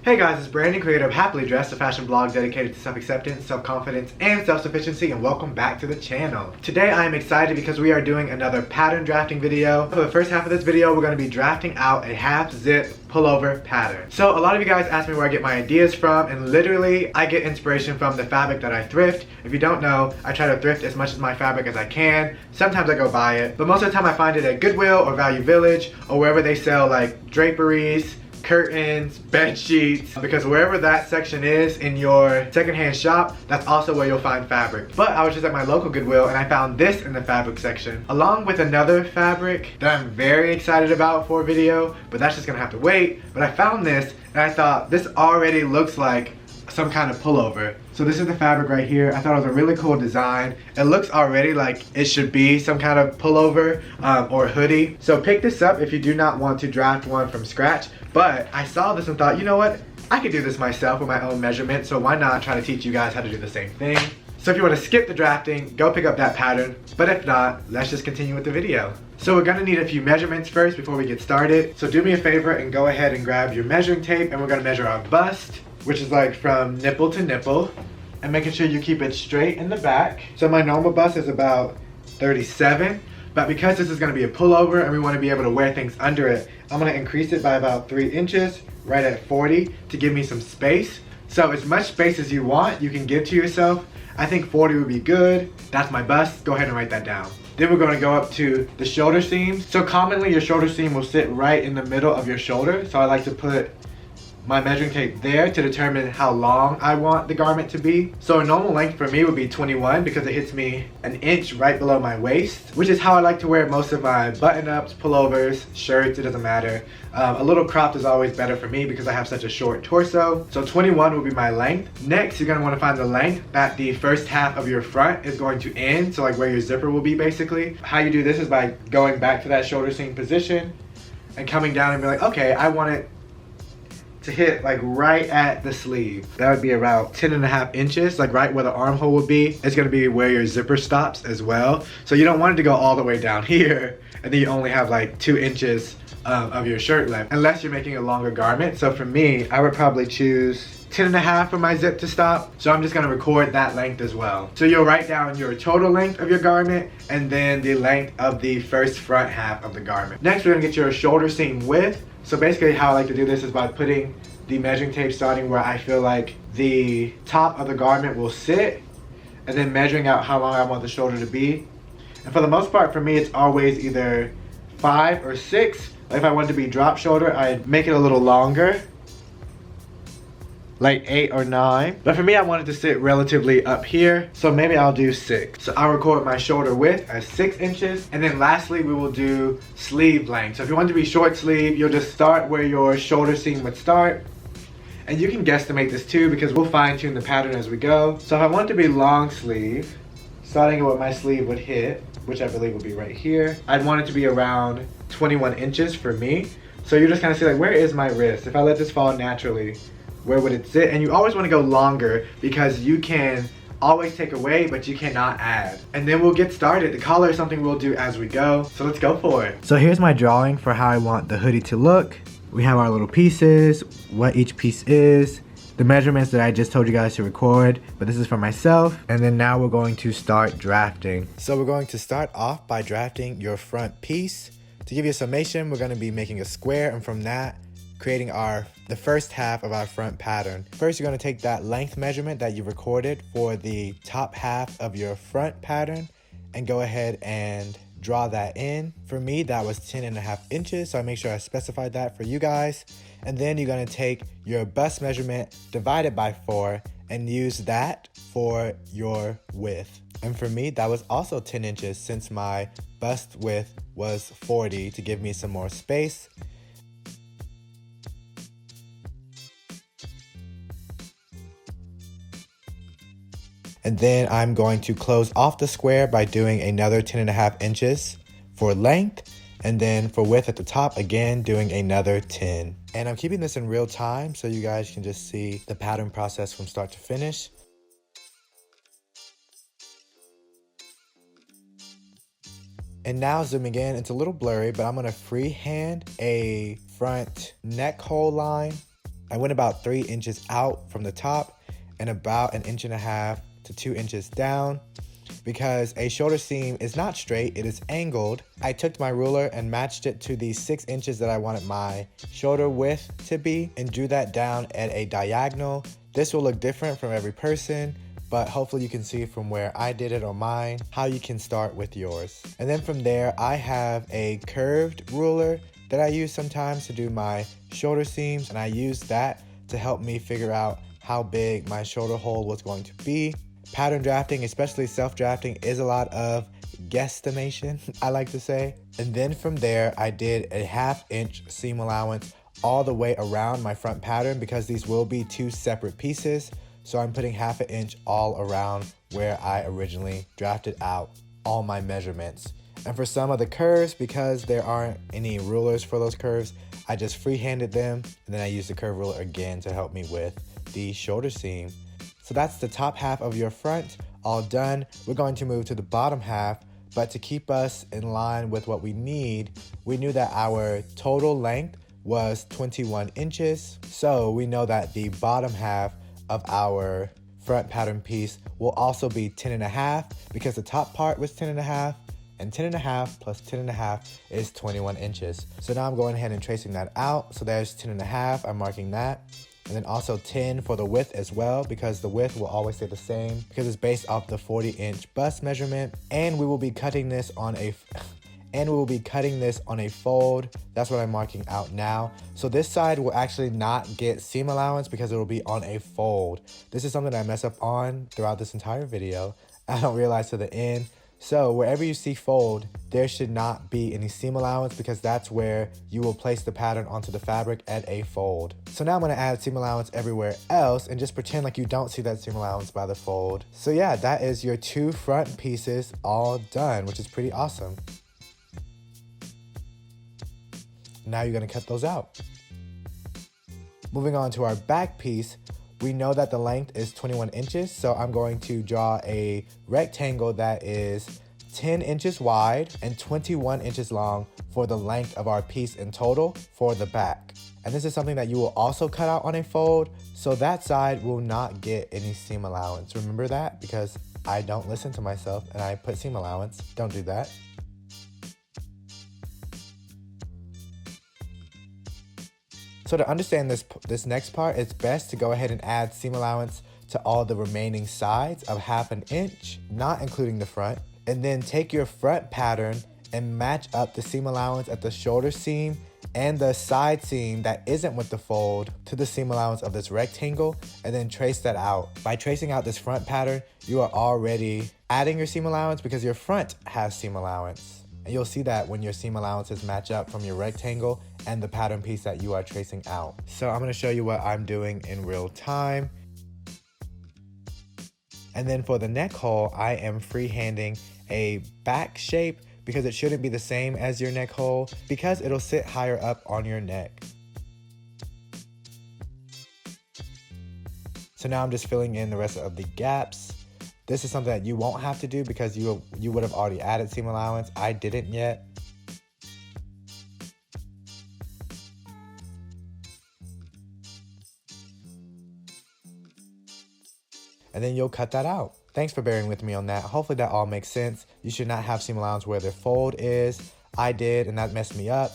Hey guys, it's Brandon, creator of Happily Dressed, a fashion blog dedicated to self-acceptance, self-confidence, and self-sufficiency, and welcome back to the channel. Today I am excited because we are doing another pattern drafting video. For the first half of this video, we're going to be drafting out a half zip pullover pattern. So a lot of you guys ask me where I get my ideas from, and literally I get inspiration from the fabric that I thrift. If you don't know, I try to thrift as much of my fabric as I can. Sometimes I go buy it, but most of the time I find it at Goodwill or Value Village or wherever they sell like draperies, curtains, bed sheets, because wherever that section is in your secondhand shop, that's also where you'll find fabric. But I was just at my local Goodwill and I found this in the fabric section, along with another fabric that I'm very excited about for a video, but that's just gonna have to wait. But I found this and I thought this already looks like some kind of pullover. So this is the fabric right here. I thought it was a really cool design. It looks already like it should be some kind of pullover or hoodie. So pick this up if you do not want to draft one from scratch. But I saw this and thought, you know what? I could do this myself with my own measurement, so why not try to teach you guys how to do the same thing? So if you want to skip the drafting, go pick up that pattern. But if not, let's just continue with the video. So we're gonna need a few measurements first before we get started. So do me a favor and go ahead and grab your measuring tape, and we're gonna measure our bust, which is like from nipple to nipple, and making sure you keep it straight in the back. So my normal bust is about 37, but because this is gonna be a pullover and we wanna be able to wear things under it, I'm gonna increase it by about 3 inches, right at 40, to give me some space. So as much space as you want, you can give to yourself. I think 40 would be good. That's my bust, go ahead and write that down. Then we're gonna go up to the shoulder seams. So commonly your shoulder seam will sit right in the middle of your shoulder. So I like to put my measuring tape there to determine how long I want the garment to be. So a normal length for me would be 21 because it hits me an inch right below my waist, which is how I like to wear most of my button-ups, pullovers, shirts, it doesn't matter. A little cropped is always better for me because I have such a short torso. So 21 will be my length. Next, you're gonna wanna find the length that the first half of your front is going to end, so like where your zipper will be basically. How you do this is by going back to that shoulder seam position and coming down and be like, okay, I want it to hit like right at the sleeve. That would be about 10.5 inches, like right where the armhole would be. It's gonna be where your zipper stops as well. So you don't want it to go all the way down here and then you only have like 2 inches of your shirt length, unless you're making a longer garment. So for me, I would probably choose 10.5 for my zip to stop. So I'm just gonna record that length as well. So you'll write down your total length of your garment and then the length of the first front half of the garment. Next, we're gonna get your shoulder seam width. So basically how I like to do this is by putting the measuring tape starting where I feel like the top of the garment will sit, and then measuring out how long I want the shoulder to be. And for the most part, for me, it's always either 5 or 6. If I wanted to be drop shoulder, I'd make it a little longer, like 8 or 9. But for me, I wanted to sit relatively up here, so maybe I'll do 6. So I'll record my shoulder width as 6 inches. And then lastly, we will do sleeve length. So if you want to be short sleeve, you'll just start where your shoulder seam would start. And you can guesstimate this too, because we'll fine tune the pattern as we go. So if I want to be long sleeve, starting at what my sleeve would hit, which I believe would be right here, I'd want it to be around 21 inches for me. So you're just kind of see like, where is my wrist? If I let this fall naturally, where would it sit? And you always want to go longer because you can always take away, but you cannot add. And then we'll get started. The collar is something we'll do as we go. So let's go for it. So here's my drawing for how I want the hoodie to look. We have our little pieces, what each piece is, the measurements that I just told you guys to record, but this is for myself. And then now we're going to start drafting. So we're going to start off by drafting your front piece. To give you a summation, we're gonna be making a square, and from that, creating the first half of our front pattern. First, you're gonna take that length measurement that you recorded for the top half of your front pattern and go ahead and draw that in. For me, that was 10.5 inches, so I make sure I specified that for you guys. And then you're gonna take your bust measurement divided by 4 and use that for your width. And for me, that was also 10 inches since my bust width was 40 to give me some more space. And then I'm going to close off the square by doing another 10.5 inches for length. And then for width at the top, again, doing another 10. And I'm keeping this in real time so you guys can just see the pattern process from start to finish. And now zooming in, it's a little blurry, but I'm gonna freehand a front neck hole line I went about 3 inches out from the top and about 1.5 inches to 2 inches down. Because a shoulder seam is not straight, it is angled, I took my ruler and matched it to the 6 inches that I wanted my shoulder width to be and drew that down at a diagonal. This will look different from every person, but hopefully you can see from where I did it on mine, how you can start with yours. And then from there, I have a curved ruler that I use sometimes to do my shoulder seams, and I used that to help me figure out how big my shoulder hole was going to be. Pattern drafting, especially self-drafting, is a lot of guesstimation, I like to say. And then from there, I did a 1/2 inch seam allowance all the way around my front pattern because these will be 2 separate pieces. So I'm putting 1/2 inch all around where I originally drafted out all my measurements. And for some of the curves, because there aren't any rulers for those curves, I just freehanded them, and then I used the curve ruler again to help me with the shoulder seam. So that's the top half of your front, all done. We're going to move to the bottom half, but to keep us in line with what we need, we knew that our total length was 21 inches. So we know that the bottom half of our front pattern piece will also be 10.5 because the top part was 10.5, and 10.5 plus 10.5 is 21 inches. So now I'm going ahead and tracing that out. So there's 10.5, I'm marking that. And then also 10 for the width as well, because the width will always stay the same because it's based off the 40-inch bust measurement. And we will be cutting this on a fold. That's what I'm marking out now. So this side will actually not get seam allowance because it will be on a fold. This is something I mess up on throughout this entire video. I don't realize to the end. So wherever you see fold, there should not be any seam allowance because that's where you will place the pattern onto the fabric at a fold. So now I'm gonna add seam allowance everywhere else and just pretend like you don't see that seam allowance by the fold. So yeah, that is your 2 front pieces all done, which is pretty awesome. Now you're gonna cut those out. Moving on to our back piece, we know that the length is 21 inches, so I'm going to draw a rectangle that is 10 inches wide and 21 inches long for the length of our piece in total for the back. And this is something that you will also cut out on a fold, so that side will not get any seam allowance. Remember that, because I don't listen to myself and I put seam allowance. Don't do that. So to understand this next part, it's best to go ahead and add seam allowance to all the remaining sides of 1/2 inch, not including the front. And then take your front pattern and match up the seam allowance at the shoulder seam and the side seam that isn't with the fold to the seam allowance of this rectangle, and then trace that out. By tracing out this front pattern, you are already adding your seam allowance because your front has seam allowance. And you'll see that when your seam allowances match up from your rectangle and the pattern piece that you are tracing out. So I'm gonna show you what I'm doing in real time. And then for the neck hole, I am freehanding a back shape because it shouldn't be the same as your neck hole because it'll sit higher up on your neck. So now I'm just filling in the rest of the gaps. This is something that you won't have to do because you would have already added seam allowance. I didn't yet. And then you'll cut that out. Thanks for bearing with me on that. Hopefully that all makes sense. You should not have seam allowance where the fold is. I did, and that messed me up.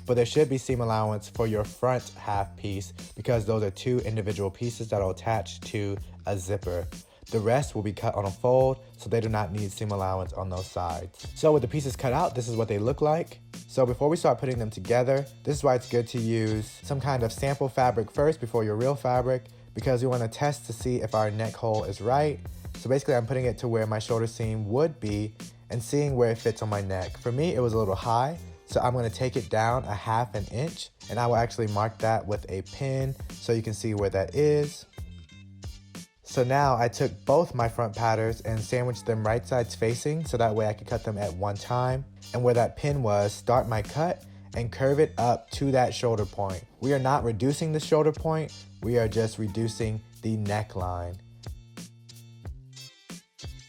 But there should be seam allowance for your front half piece because those are 2 individual pieces that will attach to a zipper. The rest will be cut on a fold, so they do not need seam allowance on those sides. So with the pieces cut out, this is what they look like. So before we start putting them together, this is why it's good to use some kind of sample fabric first before your real fabric, because we want to test to see if our neck hole is right. So basically I'm putting it to where my shoulder seam would be and seeing where it fits on my neck. For me, it was a little high, so I'm going to take it down 1/2 inch, and I will actually mark that with a pin so you can see where that is. So now I took both my front patterns and sandwiched them right sides facing so that way I could cut them at one time. And where that pin was, start my cut and curve it up to that shoulder point. We are not reducing the shoulder point, we are just reducing the neckline.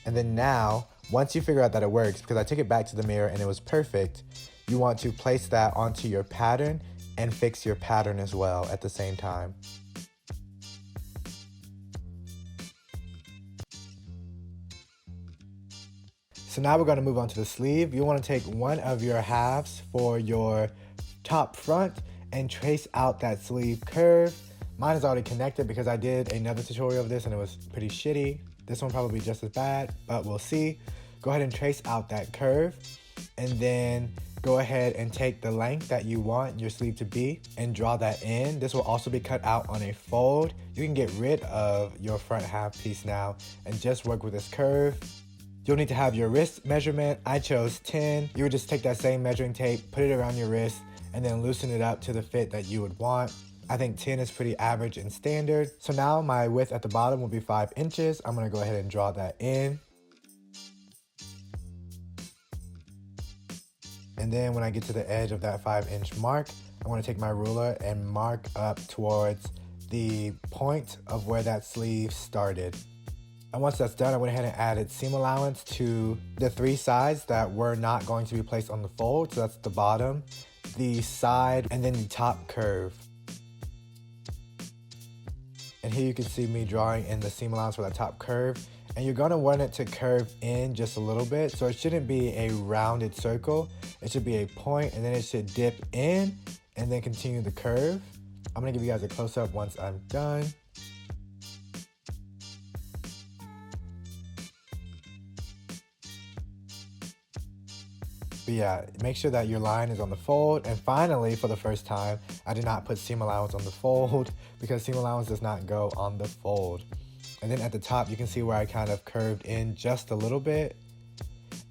And then now, once you figure out that it works, because I took it back to the mirror and it was perfect, you want to place that onto your pattern and fix your pattern as well at the same time. So now we're going to move on to the sleeve. You want to take one of your halves for your top front and trace out that sleeve curve. Mine is already connected because I did another tutorial of this and it was pretty shitty. This one probably just as bad, but we'll see. Go ahead and trace out that curve, and then go ahead and take the length that you want your sleeve to be and draw that in. This will also be cut out on a fold. You can get rid of your front half piece now and just work with this curve. You'll need to have your wrist measurement. I chose 10. You would just take that same measuring tape, put it around your wrist, and then loosen it up to the fit that you would want. I think 10 is pretty average and standard. So now my width at the bottom will be 5 inches. I'm gonna go ahead and draw that in. And then when I get to the edge of that 5-inch mark, I want to take my ruler and mark up towards the point of where that sleeve started. And once that's done, I went ahead and added seam allowance to the 3 sides that were not going to be placed on the fold. So that's the bottom, the side, and then the top curve. And here you can see me drawing in the seam allowance for that top curve. And you're gonna want it to curve in just a little bit. So it shouldn't be a rounded circle. It should be a point, and then it should dip in and then continue the curve. I'm gonna give you guys a close up once I'm done. But yeah, make sure that your line is on the fold. And finally, for the first time, I did not put seam allowance on the fold because seam allowance does not go on the fold. And then at the top, you can see where I kind of curved in just a little bit.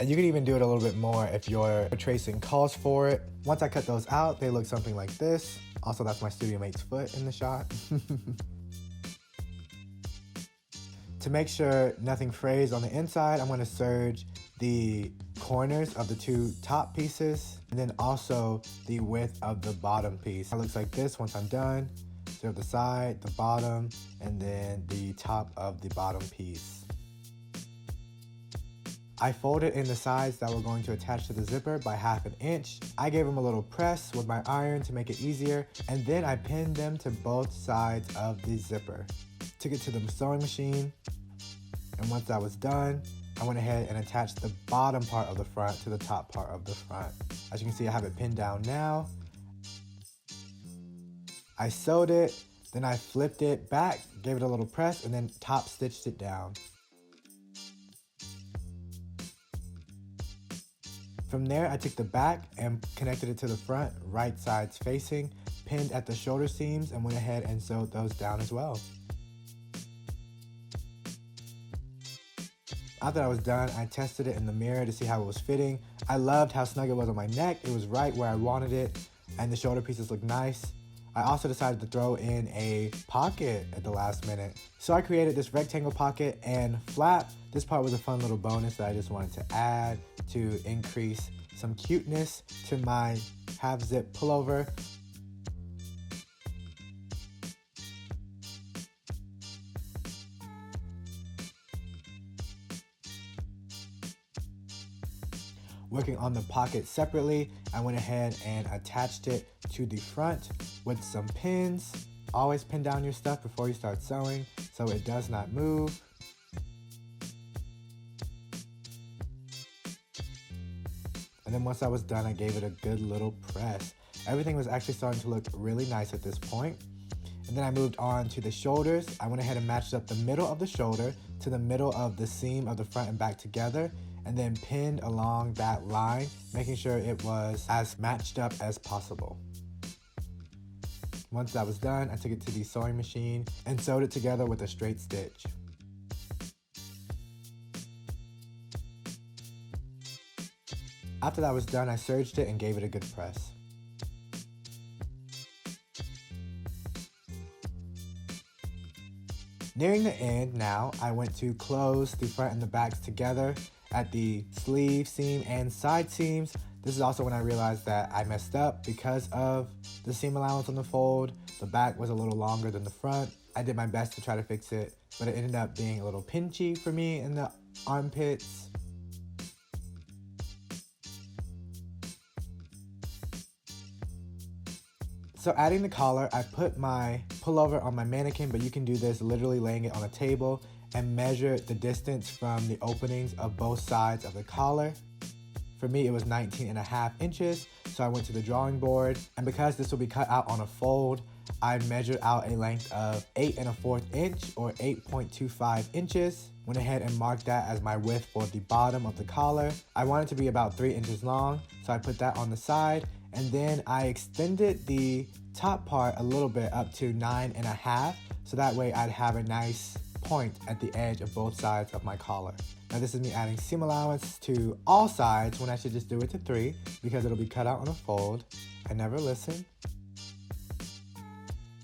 And you can even do it a little bit more if your tracing calls for it. Once I cut those out, they look something like this. Also, that's my studio mate's foot in the shot. To make sure nothing frays on the inside, I'm gonna serge the corners of the 2 top pieces, and then also the width of the bottom piece. It looks like this once I'm done. So the side, the bottom, and then the top of the bottom piece. I folded in the sides that were going to attach to the zipper by 1/2 inch. I gave them a little press with my iron to make it easier, and then I pinned them to both sides of the zipper. Took it to the sewing machine, and once that was done, I went ahead and attached the bottom part of the front to the top part of the front. As you can see, I have it pinned down now. I sewed it, then I flipped it back, gave it a little press, and then top stitched it down. From there, I took the back and connected it to the front, right sides facing, pinned at the shoulder seams, and went ahead and sewed those down as well. After I was done, I tested it in the mirror to see how it was fitting. I loved how snug it was on my neck. It was right where I wanted it, and the shoulder pieces look nice. I also decided to throw in a pocket at the last minute. So I created this rectangle pocket and flap. This part was a fun little bonus that I just wanted to add to increase some cuteness to my half zip pullover. Working on the pocket separately, I went ahead and attached it to the front with some pins. Always pin down your stuff before you start sewing so it does not move. And then once I was done, I gave it a good little press. Everything was actually starting to look really nice at this point. And then I moved on to the shoulders. I went ahead and matched up the middle of the shoulder to the middle of the seam of the front and back together, and then pinned along that line, making sure it was as matched up as possible. Once that was done, I took it to the sewing machine and sewed it together with a straight stitch. After that was done, I serged it and gave it a good press. Nearing the end now, I went to close the front and the backs together at the sleeve seam and side seams. This is also when I realized that I messed up because of the seam allowance on the fold. The back was a little longer than the front. I did my best to try to fix it, but it ended up being a little pinchy for me in the armpits. So adding the collar, I put my pullover on my mannequin, but you can do this literally laying it on a table and measure the distance from the openings of both sides of the collar. For me, it was 19.5 inches, so I went to the drawing board, and because this will be cut out on a fold, I measured out a length of 8 1/4 inch or 8.25 inches. Went ahead and marked that as my width for the bottom of the collar. I want it to be about 3 inches long, so I put that on the side, and then I extended the top part a little bit up to 9.5, so that way I'd have a nice point at the edge of both sides of my collar. Now this is me adding seam allowance to all sides when I should just do it to 3 because it'll be cut out on a fold. I never listen.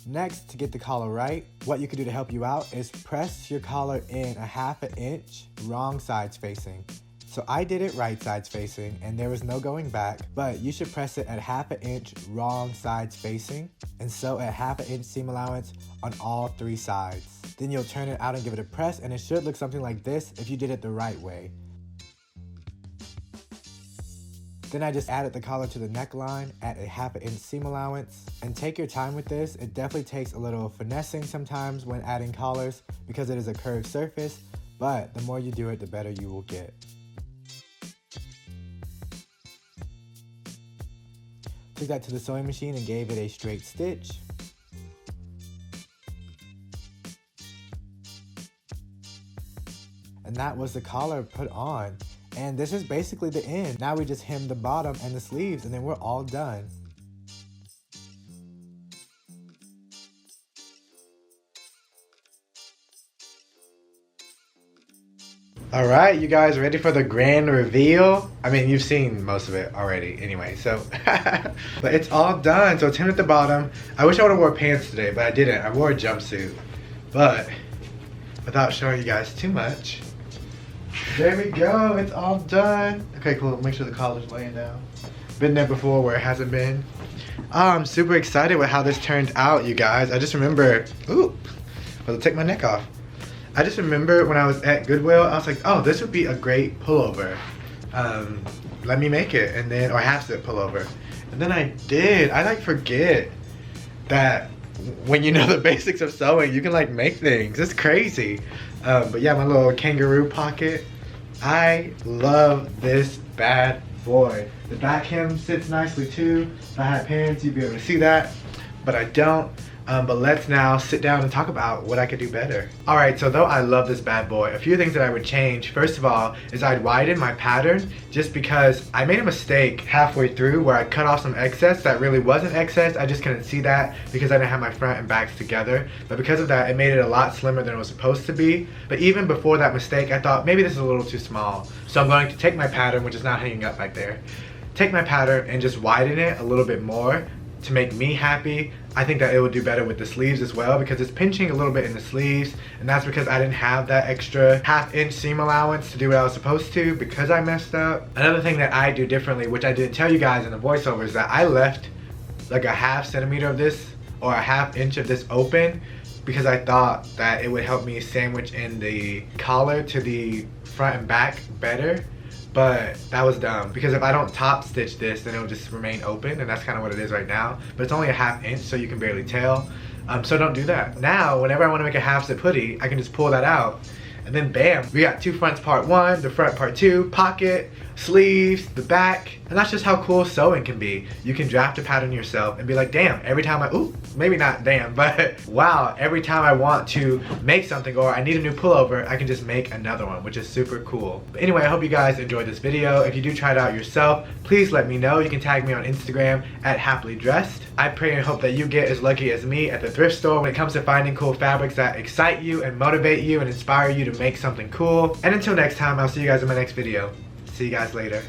Next, to get the collar right, what you can do to help you out is press your collar in 1/2 inch wrong sides facing. So I did it right sides facing and there was no going back, but you should press it at 1/2 inch wrong sides facing and sew at 1/2 inch seam allowance on all 3 sides. Then you'll turn it out and give it a press, and it should look something like this if you did it the right way. Then I just added the collar to the neckline at a 1/2 inch seam allowance. And take your time with this. It definitely takes a little finessing sometimes when adding collars because it is a curved surface, but the more you do it, the better you will get. Took that to the sewing machine and gave it a straight stitch. And that was the collar put on. And this is basically the end. Now we just hem the bottom and the sleeves and then we're all done. All right, you guys ready for the grand reveal? I mean, you've seen most of it already anyway, so. But it's all done, so it's hemmed at the bottom. I wish I would've wore pants today, but I didn't. I wore a jumpsuit. But without showing you guys too much, there we go, it's all done. Okay, cool, make sure the collar's laying down. Been there before where it hasn't been. Oh, I'm super excited with how this turned out, you guys. I just remember, ooh, I'll take my neck off. I just remember when I was at Goodwill, I was like, oh, this would be a great pullover. Let me make it, and then, or half zip pullover. And then I did. I like forget that when you know the basics of sewing, you can like make things. It's crazy. But yeah, my little kangaroo pocket. I love this bad boy. The back hem sits nicely too. If I had pants, you'd be able to see that, but I don't. But let's now sit down and talk about what I could do better. All right, so though I love this bad boy, a few things that I would change, first of all, is I'd widen my pattern just because I made a mistake halfway through where I cut off some excess that really wasn't excess. I just couldn't see that because I didn't have my front and backs together. But because of that, it made it a lot slimmer than it was supposed to be. But even before that mistake, I thought maybe this is a little too small. So I'm going to take my pattern, which is not hanging up back there, take my pattern and just widen it a little bit more to make me happy. I think that it would do better with the sleeves as well because it's pinching a little bit in the sleeves, and that's because I didn't have that extra 1/2 inch seam allowance to do what I was supposed to because I messed up. Another thing that I do differently, which I didn't tell you guys in the voiceover, is that I left like a 1/2 centimeter of this or a 1/2 inch of this open because I thought that it would help me sandwich in the collar to the front and back better. But that was dumb because if I don't top stitch this, then it'll just remain open, and that's kind of what it is right now. But it's only a 1/2 inch, so you can barely tell. So don't do that. Now, whenever I want to make a half zip hoodie, I can just pull that out, and then bam, we got 2 fronts part 1, the front part 2, pocket, sleeves, the back, and that's just how cool sewing can be. You can draft a pattern yourself and be like, damn, every time ooh, maybe not damn, but wow, every time I want to make something or I need a new pullover, I can just make another one, which is super cool. But anyway, I hope you guys enjoyed this video. If you do try it out yourself, please let me know. You can tag me on Instagram at happilydressed. I pray and hope that you get as lucky as me at the thrift store when it comes to finding cool fabrics that excite you and motivate you and inspire you to make something cool. And until next time, I'll see you guys in my next video. See you guys later.